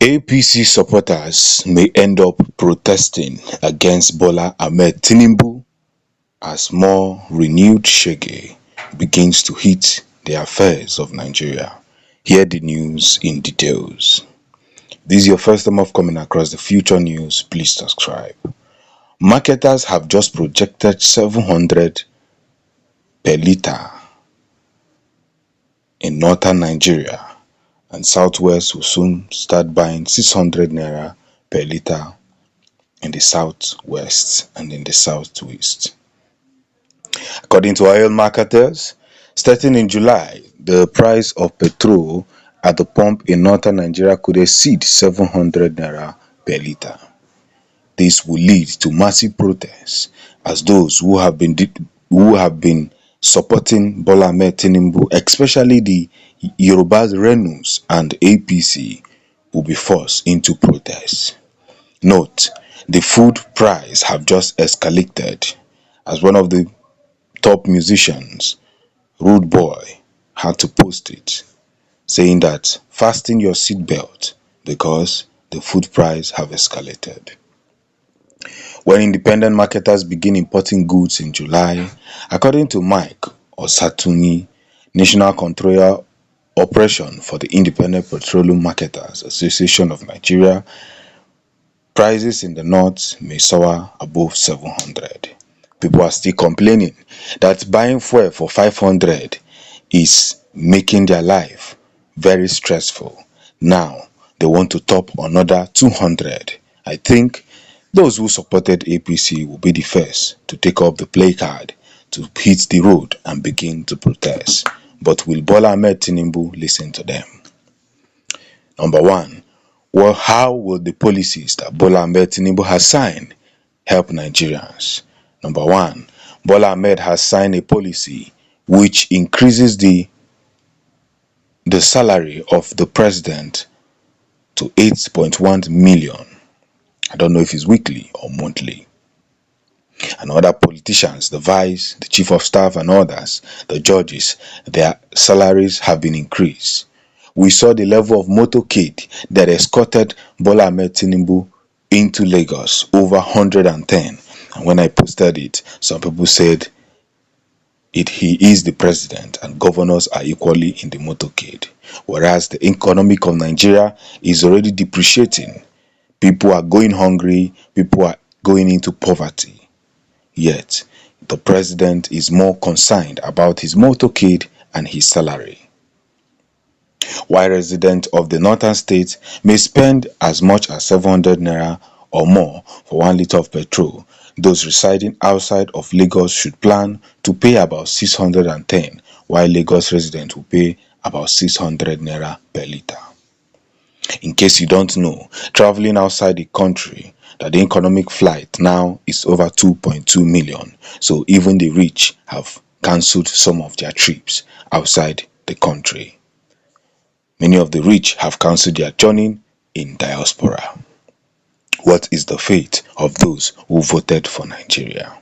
APC supporters may end up protesting against Bola Ahmed Tinubu as more renewed shege begins to hit the affairs of Nigeria. Hear the news in details. This is your first time of coming across the Future News, please subscribe. Marketers have just projected 700 per litre in northern Nigeria, and southwest will soon start buying 600 naira per litre in the southwest and in the southwest. According to oil marketers, starting in July, the price of petrol at the pump in northern Nigeria could exceed 700 naira per litre. This will lead to massive protests as those who have been supporting Bola Ahmed Tinubu, especially the Yoruba Renus and APC, will be forced into protests. Note, the food price have just escalated as one of the top musicians, Rude Boy, had to post it, saying that fasten your seatbelt because the food price have escalated. When independent marketers begin importing goods in July, according to Mike Osatuni, National Controller Operation for the Independent Petroleum Marketers Association of Nigeria, prices in the north may soar above 700. People are still complaining that buying fuel for 500 is making their life very stressful. Now they want to top another 200. I think those who supported APC will be the first to take up the placard to hit the road and begin to protest. But will Bola Ahmed Tinubu listen to them? Number one, well, how will the policies that Bola Ahmed Tinubu has signed help Nigerians? Number one, Bola Ahmed has signed a policy which increases the salary of the president to 8.1 million. I don't know if it's weekly or monthly. And other politicians, the vice, the chief of staff, and others, the judges, their salaries have been increased. We saw the level of motorcade that escorted Bola Ahmed Tinubu into Lagos, over 110. And when I posted it, some people said he is the president and governors are equally in the motorcade. Whereas the economic of Nigeria is already depreciating. People are going hungry, people are going into poverty. Yet, the president is more concerned about his motorcade and his salary. While residents of the northern states may spend as much as 700 naira or more for 1 litre of petrol, those residing outside of Lagos should plan to pay about 610, while Lagos residents will pay about 600 naira per litre. In case you don't know, traveling outside the country, that the economic flight now is over 2.2 million. So even the rich have cancelled some of their trips outside the country. Many of the rich have cancelled their journey in diaspora. What is the fate of those who voted for Nigeria?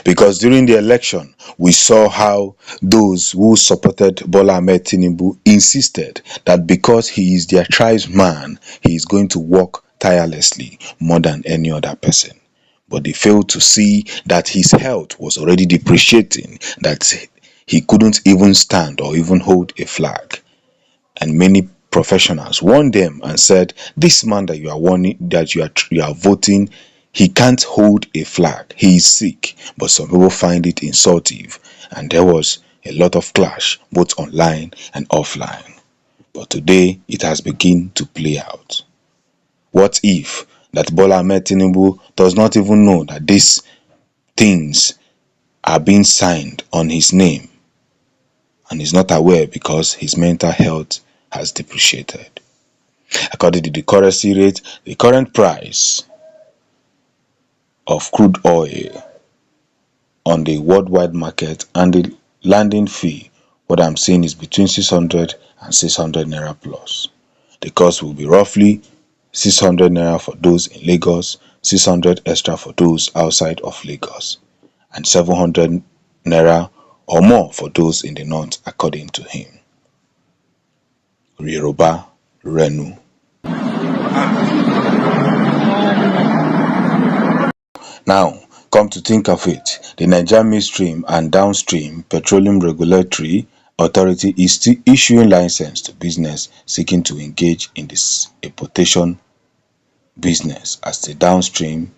Because during the election, we saw how those who supported Bola Ahmed Tinubu insisted that because he is their tribesman, he is going to work tirelessly more than any other person. But they failed to see that his health was already depreciating, that he couldn't even stand or even hold a flag. And many professionals warned them and said, this man that you are warning, that you are voting, he can't hold a flag, he is sick. But some people find it insultive, and there was a lot of clash both online and offline. But today it has begun to play out. What if that Bola Ahmed Tinubu does not even know that these things are being signed on his name and is not aware because his mental health has depreciated? According to the currency rate, the current price of crude oil on the worldwide market and the landing fee, what I'm saying is between 600 and 600 naira plus. The cost will be roughly 600 naira for those in Lagos, 600 extra for those outside of Lagos, and 700 naira or more for those in the north, according to him. Yoruba Renu. Now, come to think of it, the Nigeria Midstream and Downstream Petroleum Regulatory Authority is still issuing license to business seeking to engage in this importation business as the downstream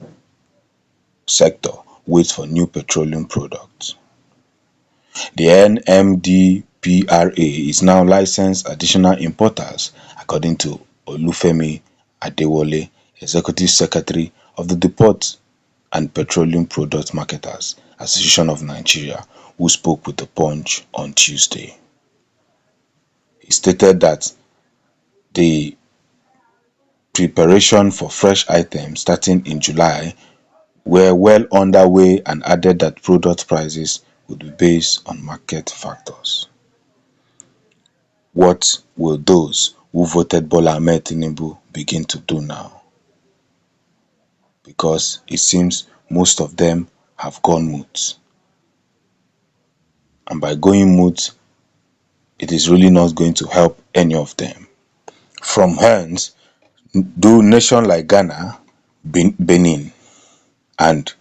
sector waits for new petroleum products. The NMDPRA is now licensed additional importers, according to Olufemi Adewole, Executive Secretary of the Depot and Petroleum Product Marketers Association of Nigeria, who spoke with the Punch on Tuesday. He stated that the preparation for fresh items starting in July were well underway and added that product prices would be based on market factors. What will those who voted Bola Ahmed Tinubu begin to do now? Because it seems most of them have gone mute. And by going mute, it is really not going to help any of them. From hence, do nations like Ghana, Benin, and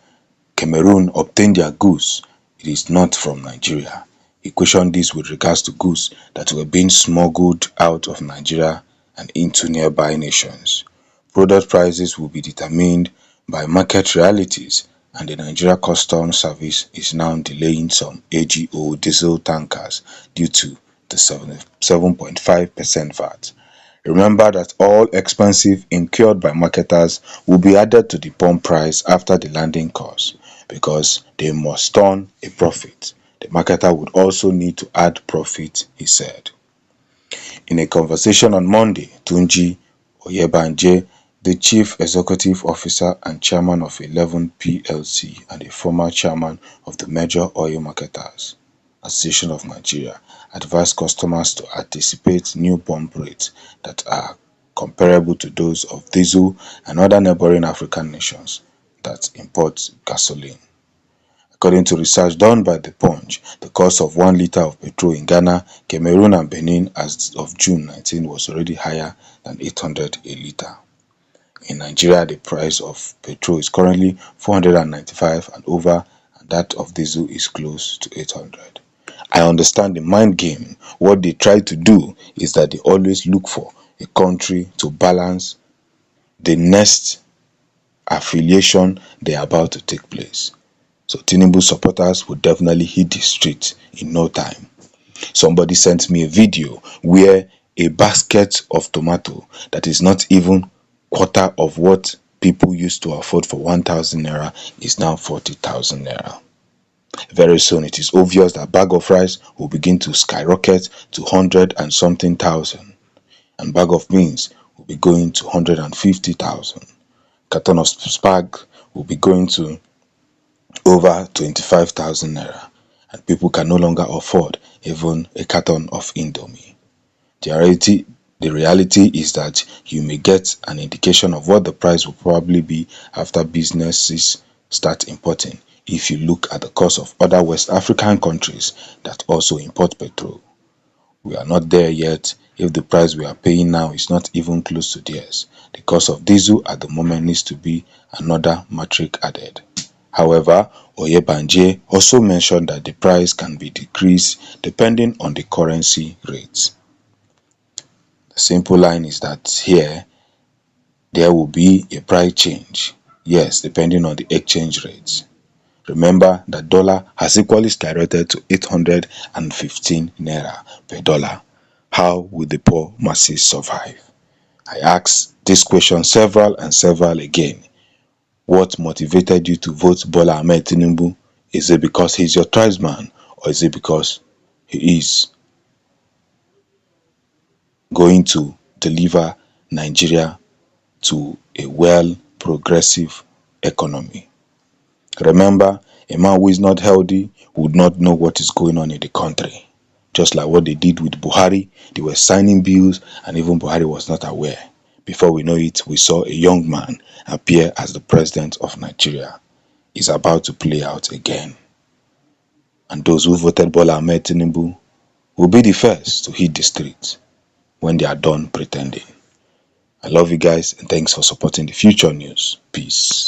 Cameroon obtain their goods, it is not from Nigeria. He questioned this with regards to goods that were being smuggled out of Nigeria and into nearby nations. Product prices will be determined by market realities, and the Nigeria Customs Service is now delaying some AGO diesel tankers due to the 7.5% VAT. Remember that all expenses incurred by marketers will be added to the pump price after the landing cost, because they must turn a profit. The marketer would also need to add profit, he said. In a conversation on Monday, Tunji Oyebanje, the chief executive officer and chairman of 11 PLC and a former chairman of the Major Oil Marketers Association of Nigeria, advised customers to anticipate new pump rates that are comparable to those of diesel and other neighboring African nations that import gasoline. According to research done by The Punch, the cost of 1 litre of petrol in Ghana, Cameroon and Benin as of June 19 was already higher than 800 a litre. In Nigeria, the price of petrol is currently 495 and over, and that of diesel is close to 800. I understand the mind game. What they try to do is that they always look for a country to balance the next affiliation they are about to take place. So Tinubu supporters will definitely hit the street in no time. Somebody sent me a video where a basket of tomato that is not even quarter of what people used to afford for 1,000 naira is now 40,000 naira. Very soon it is obvious that bag of rice will begin to skyrocket to 100 and something thousand, and bag of beans will be going to 150,000. Carton of spag will be going to over 25,000 naira, and people can no longer afford even a carton of Indomie. The reality is that you may get an indication of what the price will probably be after businesses start importing, if you look at the cost of other West African countries that also import petrol. We are not there yet. If the price we are paying now is not even close to theirs, the cost of diesel at the moment needs to be another metric added. However, Oyebanje also mentioned that the price can be decreased depending on the currency rates. The simple line is that here there will be a price change, yes, depending on the exchange rates. Remember that dollar has equally skyrocketed to 815 naira per dollar. How will the poor masses survive? I asked this question several again. What motivated you to vote Bola Ahmed Tinubu? Is it because he's your tribesman, or is it because he is going to deliver Nigeria to a well progressive economy? Remember, a man who is not healthy would not know what is going on in the country. Just like what they did with Buhari, they were signing bills and even Buhari was not aware. Before we know it, we saw a young man appear as the president of Nigeria. It's about to play out again. And those who voted Bola Ahmed Tinubu will be the first to hit the streets. when they are done pretending. I love you guys and thanks for supporting the future news. Peace.